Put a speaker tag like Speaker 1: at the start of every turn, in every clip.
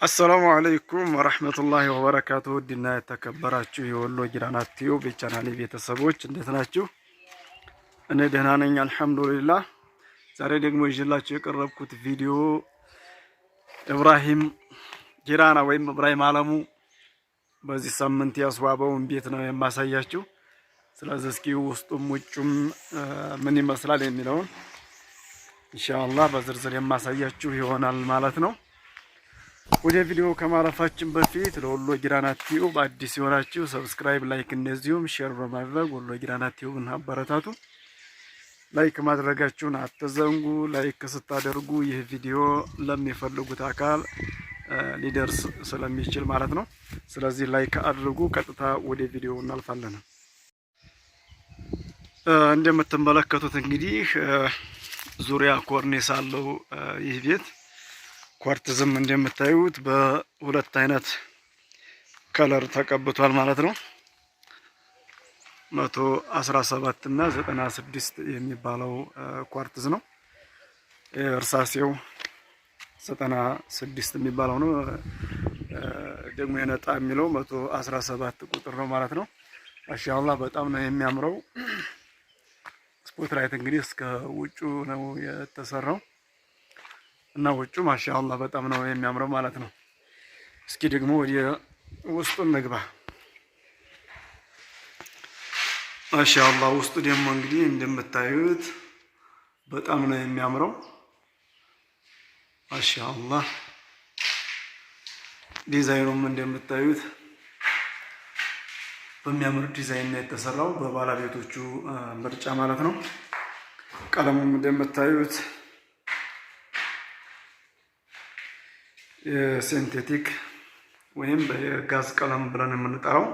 Speaker 1: አሰላሙ አለይኩም ወራህመቱላሂ ወበረካቱ። ውድና የተከበራችሁ የወሎ ጊራና ቲዩብ የቻናሌ ቤተሰቦች እንዴት ናችሁ? እኔ ደህና ነኝ አልሐምዱሊላህ። ዛሬ ደግሞ ይዤላችሁ የቀረብኩት ቪዲዮ ኢብራሂም ጊራና ወይም ኢብራሂም አለሙ በዚህ ሳምንት ያስዋበውን ቤት ነው የማሳያችሁ። ስለዚህ እስኪ ውስጡም ውጩም ምን ይመስላል የሚለውን ኢንሻአላህ በዝርዝር የማሳያችሁ ይሆናል ማለት ነው። ወደ ቪዲዮ ከማለፋችን በፊት ለወሎ ጊራና ቲዩብ አዲስ የሆናችሁ ሰብስክራይብ፣ ላይክ እንደዚሁም ሼር በማድረግ ወሎ ጊራና ቲዩብን አበረታቱ። ላይክ ማድረጋችሁን አትዘንጉ። ላይክ ስታደርጉ ይህ ቪዲዮ ለሚፈልጉት አካል ሊደርስ ስለሚችል ማለት ነው። ስለዚህ ላይክ አድርጉ። ቀጥታ ወደ ቪዲዮ እናልፋለን። እንደምትመለከቱት እንግዲህ ዙሪያ ኮርኒስ አለው ይህ ቤት። ኳርትዝም እንደምታዩት በሁለት አይነት ከለር ተቀብቷል ማለት ነው። 117 እና 96 የሚባለው ኳርትዝ ነው። እርሳሴው 96 የሚባለው ነው። ደግሞ የነጣ የሚለው 117 ቁጥር ነው ማለት ነው። ማሻአላህ በጣም ነው የሚያምረው። ስፖትላይት እንግዲህ እስከ ውጩ ነው የተሰራው እና ውጩ ማሻአላህ በጣም ነው የሚያምረው ማለት ነው። እስኪ ደግሞ ወደ ውስጡ እንግባ። ማሻአላህ ውስጡ ደግሞ እንግዲህ እንደምታዩት በጣም ነው የሚያምረው። ማሻአላህ ዲዛይኑም እንደምታዩት በሚያምር ዲዛይን ነው የተሰራው በባለቤቶቹ ምርጫ ማለት ነው። ቀለሙም እንደምታዩት የሲንቴቲክ ወይም በጋዝ ቀለም ብለን የምንጠራው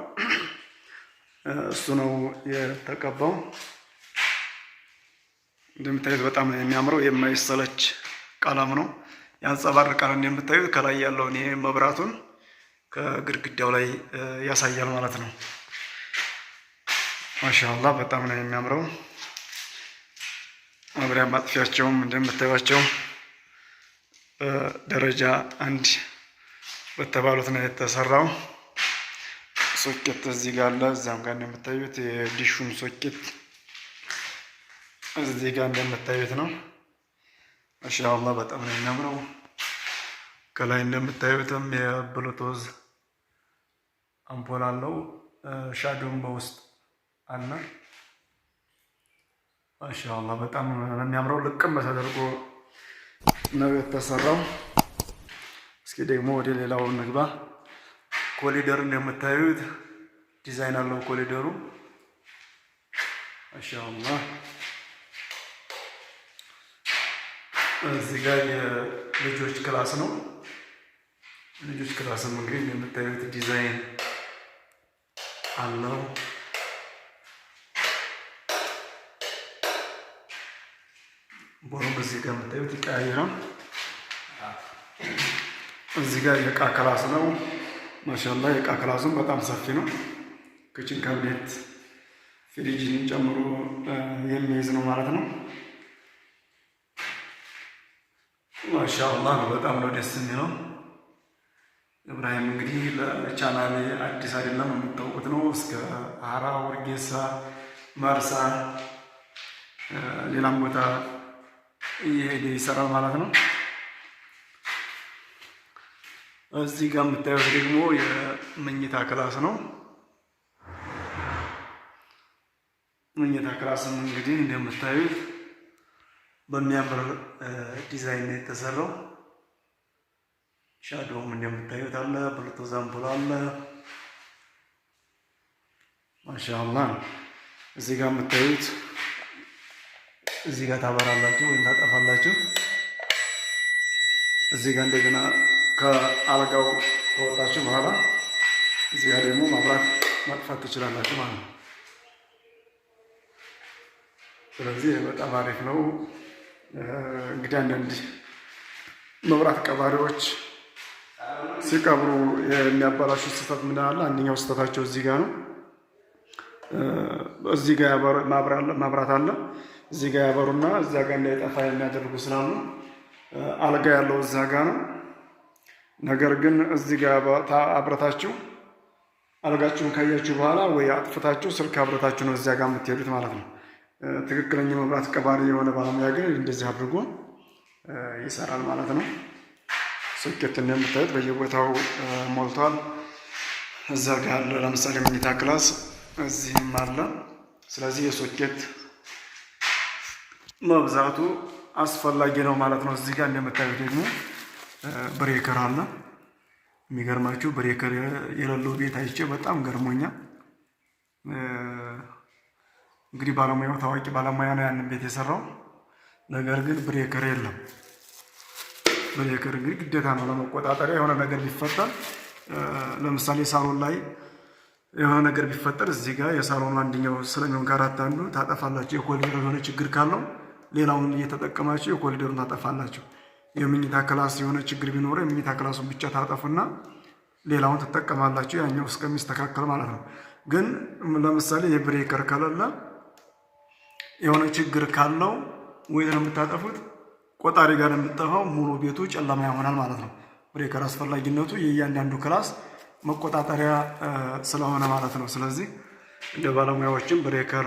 Speaker 1: እሱ ነው የተቀባው። እንደምታዩት በጣም ነው የሚያምረው። የማይሰለች ቀለም ነው፣ ያንጸባርቃል። እንደምታዩት ከላይ ያለውን ይሄ መብራቱን ከግድግዳው ላይ ያሳያል ማለት ነው። ማሻአላህ በጣም ነው የሚያምረው። መብሪያ ማጥፊያቸውም እንደምታዩቸው ደረጃ አንድ በተባሉት ነው የተሰራው። ሶኬት እዚህ ጋር አለ፣ እዛም ጋር እንደምታዩት የዲሹም ሶኬት እዚህ ጋር እንደምታዩት ነው። ማሻአላህ በጣም ነው የሚያምረው። ከላይ እንደምታዩትም የብሉቱዝ አምፖል አለው፣ ሻዶም በውስጥ አለ። ማሻአላህ በጣም ነው የሚያምረው። ልቅም ተደርጎ ነው የተሰራው። እስኪ ደግሞ ወደ ሌላው እንግባ። ኮሊደር እንደምታዩት ዲዛይን አለው ኮሊደሩ። ማሻአላህ እዚህ ጋር የልጆች ክላስ ነው። ልጆች ክላስም እንግዲህ እንደምታዩት ዲዛይን አለው። ቦሩም እዚህ ጋር የምታዩት ይቀያየራል። እዚህ ጋር የእቃ ክላስ ነው። ማሻአላህ የእቃ ክላሱም በጣም ሰፊ ነው። ክችን ካቢኔት ፍሪጅን ጨምሮ የሚይዝ ነው ማለት ነው። ማሻአላህ በጣም ነው ደስ የሚለው። ኢብራሂም እንግዲህ ለቻናሌ አዲስ አይደለም፣ የምታውቁት ነው። እስከ ሀራ፣ ወርጌሳ፣ መርሳ ሌላም ቦታ እየሄደ ይሰራል ማለት ነው። እዚህ ጋር የምታዩት ደግሞ የመኝታ ክላስ ነው። መኝታ ክላስም እንግዲህ እንደምታዩት በሚያምር ዲዛይን ነው የተሰራው። ሻዶውም እንደምታዩት አለ፣ ብሉቱዝ አምፖል አለ። ማሻአላህ እዚህ ጋር የምታዩት እዚህ ጋር ታበራላችሁ ወይም ታጠፋላችሁ። እዚህ ጋር እንደገና ከአልጋው ከወጣችሁ በኋላ እዚህ ጋር ደግሞ ማብራት ማጥፋት ትችላላችሁ ማለት ነው። ስለዚህ በጣም አሪፍ ነው። እንግዲህ አንዳንድ መብራት ቀባሪዎች ሲቀብሩ የሚያበላሹት ስህተት ምን አለ? አንደኛው ስህተታቸው እዚህ ጋር ነው። እዚህ ጋር ማብራት አለ፣ እዚህ ጋር ያበሩና እዛ ጋር እንዳይጠፋ የሚያደርጉ ስላሉ አልጋ ያለው እዛ ጋር ነው። ነገር ግን እዚህ ጋር አብረታችሁ አልጋችሁን ካያችሁ በኋላ ወይ አጥፍታችሁ ስልክ አብረታችሁ ነው እዚያ ጋር የምትሄዱት ማለት ነው። ትክክለኛ መብራት ቀባሪ የሆነ ባለሙያ ግን እንደዚህ አድርጎ ይሰራል ማለት ነው። ሶኬት እንደምታዩት በየቦታው ሞልቷል። እዛ ጋር አለ ለምሳሌ መኝታ ክላስ እዚህም አለ። ስለዚህ የሶኬት መብዛቱ አስፈላጊ ነው ማለት ነው። እዚህ ጋር እንደምታዩት ደግሞ ብሬከር አለ። የሚገርማችሁ ብሬከር የሌለው ቤት አይቼ በጣም ገርሞኛል። እንግዲህ ባለሙያው ታዋቂ ባለሙያ ነው ያንን ቤት የሰራው። ነገር ግን ብሬከር የለም። ብሬከር እንግዲህ ግዴታ ነው ለመቆጣጠሪያ። የሆነ ነገር ቢፈጠር ለምሳሌ ሳሎን ላይ የሆነ ነገር ቢፈጠር እዚህ ጋር የሳሎኑ አንደኛው ስለሚሆን ከአራት አንዱ ታጠፋላችሁ። የኮሪደር የሆነ ችግር ካለው ሌላውን እየተጠቀማችሁ የኮሪደሩን ታጠፋላችሁ። የመኝታ ክላስ የሆነ ችግር ቢኖረው የመኝታ ክላሱን ብቻ ታጠፉና ሌላውን ትጠቀማላችሁ፣ ያኛው እስከሚስተካከል ማለት ነው። ግን ለምሳሌ የብሬከር ከሌለ የሆነ ችግር ካለው ወይ ነው የምታጠፉት፣ ቆጣሪ ጋር የምትጠፋው ሙሉ ቤቱ ጨለማ ይሆናል ማለት ነው። ብሬከር አስፈላጊነቱ የእያንዳንዱ ክላስ መቆጣጠሪያ ስለሆነ ማለት ነው። ስለዚህ እንደ ባለሙያዎችም ብሬከር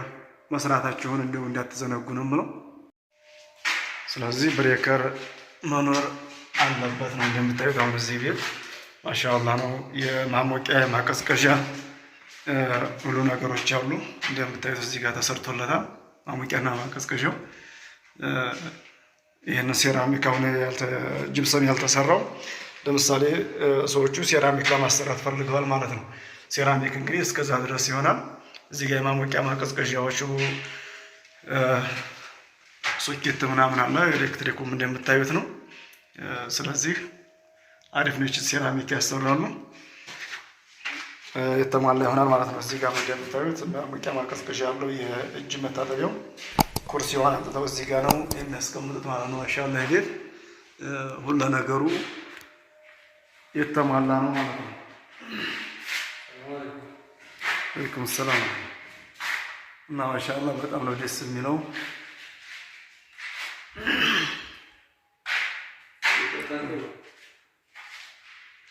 Speaker 1: መስራታችሁን እንደው እንዳትዘነጉ ነው የምለው። ስለዚህ ብሬከር መኖር አለበት ነው። እንደምታዩት አሁን እዚህ ቤት ማሻአላህ ነው። የማሞቂያ የማቀዝቀዣ ሁሉ ነገሮች አሉ። እንደምታዩት እዚህ ጋር ተሰርቶለታል ማሞቂያና ማቀዝቀዣው። ይህን ሴራሚክ አሁን ጅብሰም ያልተሰራው ለምሳሌ ሰዎቹ ሴራሚክ ለማሰራት ፈልገዋል ማለት ነው። ሴራሚክ እንግዲህ እስከዛ ድረስ ይሆናል። እዚህ ጋር የማሞቂያ ማቀዝቀዣዎቹ ሶኬት ምናምን አለ። ኤሌክትሪኩም እንደምታዩት ነው። ስለዚህ አሪፍ ነች። ሴራሚክ ያሰራሉ የተሟላ ይሆናል ማለት ነው። እዚህ ጋር እንደምታዩት ማሞቂያ ማቀዝቀዣ ያለው የእጅ መታጠቢያው ኩርሲዋን አጥተው እዚህ ጋር ነው የሚያስቀምጡት ማለት ነው። ማሻአላህ ቤት ሁሉ ነገሩ የተሟላ ነው ማለት ነው። ወአለይኩም ሰላም እና ማሻአላህ በጣም ነው ደስ የሚለው።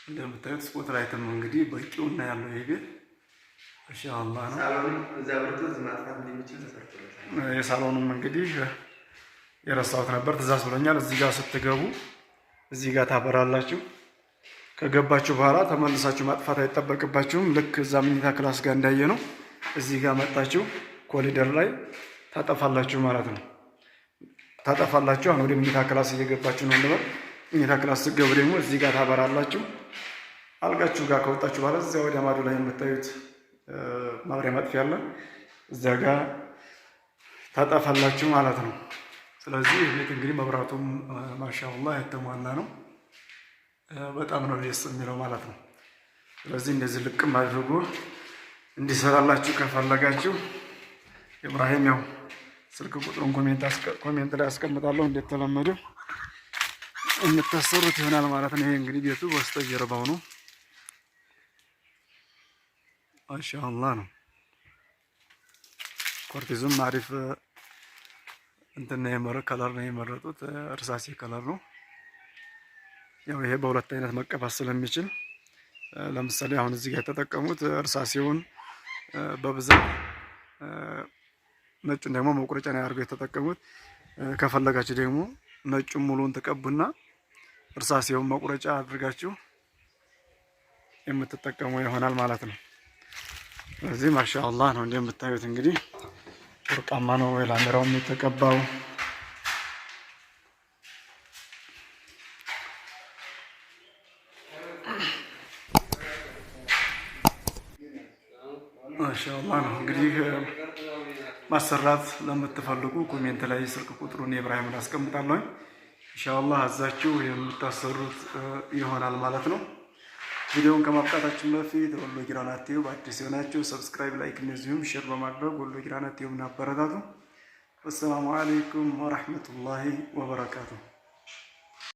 Speaker 1: እንደምታዩት ስፖት ላይትም እንግዲህ በቂው እና ያለው ይሄ ቤት ማሻአላህ ነው። የሳሎኑም እንግዲህ የረሳሁት ነበር ትእዛዝ ብሎኛል። እዚህ ጋር ስትገቡ እዚህ ጋር ታበራላችሁ። ከገባችሁ በኋላ ተመልሳችሁ ማጥፋት አይጠበቅባችሁም። ልክ እዛ መኝታ ክላስ ጋር እንዳየ ነው እዚህ ጋር መጣችሁ ኮሪደር ላይ ታጠፋላችሁ ማለት ነው። ታጠፋላችሁ። አሁን ወደ መኝታ ክላስ እየገባችሁ ነው እንበል። መኝታ ክላስ ስትገቡ ደግሞ እዚህ ጋር ታበራላችሁ። አልጋችሁ ጋር ከወጣችሁ በኋላ እዚያ ወደ ማዶ ላይ የምታዩት ማብሪያ ማጥፊያ አለ። እዚያ ጋር ታጠፋላችሁ ማለት ነው። ስለዚህ ቤት እንግዲህ መብራቱም ማሻአላህ የተሟላ ነው። በጣም ነው ደስ የሚለው ማለት ነው። ስለዚህ እንደዚህ ልቅም አድርጎ እንዲሰራላችሁ ከፈለጋችሁ ኢብራሂም ያው ስልክ ቁጥሩን ኮሜንት ላይ አስቀምጣለሁ። እንደተለመደው የምታሰሩት ይሆናል ማለት ነው። ይሄ እንግዲህ ቤቱ በስተጀርባው ነው። ማሻአላህ ነው። ኮርቲዙም አሪፍ እንትን ነው ከለር ነው የመረጡት። እርሳሴ ከለር ነው። ያው ይሄ በሁለት አይነት መቀባት ስለሚችል ለምሳሌ አሁን እዚህ ጋር የተጠቀሙት እርሳሴውን በብዛት ነጩን ደግሞ መቁረጫ ነው አድርገው የተጠቀሙት። ከፈለጋችሁ ደግሞ ነጩን ሙሉን ተቀቡና እርሳሴውን መቁረጫ አድርጋችሁ የምትጠቀሙ ይሆናል ማለት ነው። ስለዚህ ማሻአላህ ነው። እንደምታዩት እንግዲህ ወርቃማ ነው የላሜራውም የተቀባው። ማሻአላህ ነው። እንግዲህ ማሰራት ለምትፈልጉ ኮሜንት ላይ ስልክ ቁጥሩን ኢብራሂምን አስቀምጣለሁ። ኢንሻአላህ አዛችሁ የምታሰሩት ይሆናል ማለት ነው። ቪዲዮውን ከማብቃታችን በፊት ወሎ ጊራና ቲዩብ አዲስ የሆናችሁ ሰብስክራይብ፣ ላይክ እንደዚሁም ሼር በማድረግ ወሎ ጊራና ቲዩብ እናበረታቱ። ወሰላሙ አለይኩም ወራህመቱላሂ ወበረካቱሁ።